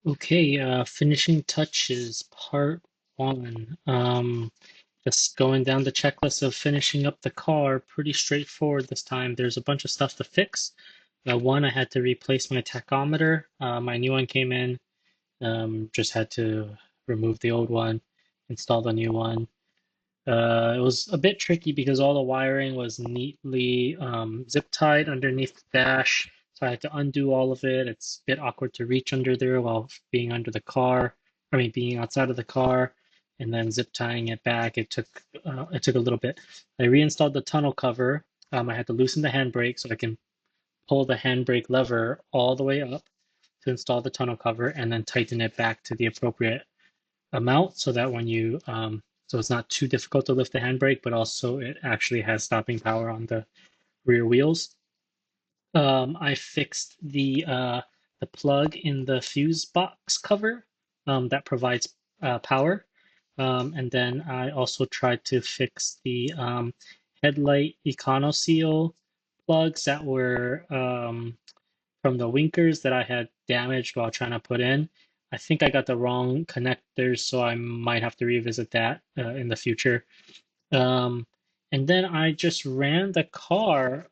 Okay, finishing touches part one. Just going down the checklist of finishing up the car. Pretty straightforward this time. There's a bunch of stuff to fix. One, I had to replace my tachometer. My new one came in. Just had to remove the old one, install the new one. It was a bit tricky because all the wiring was neatly zip tied underneath the dash. So I had to undo all of it. It's a bit awkward to reach under there while being under the car. I mean, being outside of the car, and then zip tying it back. It took a little bit. I reinstalled the tunnel cover. I had to loosen the handbrake so I can pull the handbrake lever all the way up to install the tunnel cover, and then tighten it back to the appropriate amount so that when you so it's not too difficult to lift the handbrake, but also it actually has stopping power on the rear wheels. I fixed the plug in the fuse box cover that provides power, and then I also tried to fix the headlight econoseal plugs that were from the winkers that I had damaged while trying to put in. I think I got the wrong connectors, so I might have to revisit that in the future. Um, and then I just ran the car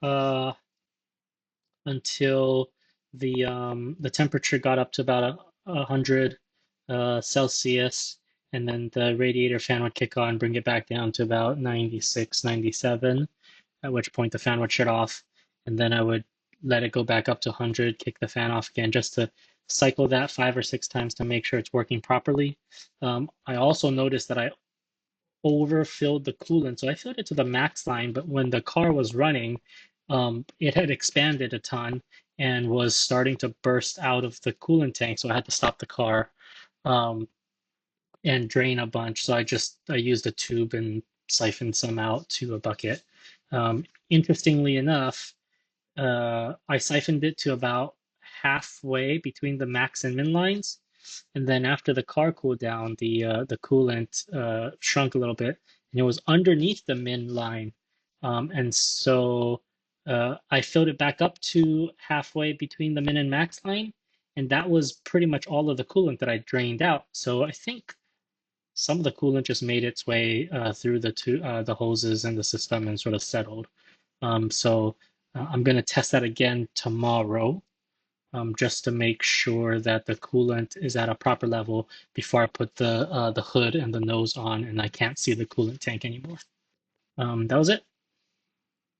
until the temperature got up to about 100 Celsius, and then the radiator fan would kick on, bring it back down to about 96, 97, at which point the fan would shut off, and then I would let it go back up to 100, kick the fan off again, just to cycle that 5 or 6 times to make sure it's working properly. I also noticed that I overfilled the coolant. So I filled it to the max line, but when the car was running, it had expanded a ton and was starting to burst out of the coolant tank. So I had to stop the car um, and drain a bunch. So I used a tube and siphoned some out to a bucket. Interestingly enough, I siphoned it to about halfway between the max and min lines. And then after the car cooled down, the coolant shrunk a little bit, and it was underneath the min line. And so I filled it back up to halfway between the min and max line, and that was pretty much all of the coolant that I drained out. So I think some of the coolant just made its way through the hoses and the system and sort of settled. So I'm going to test that again tomorrow, just to make sure that the coolant is at a proper level before I put the hood and the nose on and I can't see the coolant tank anymore. That was it.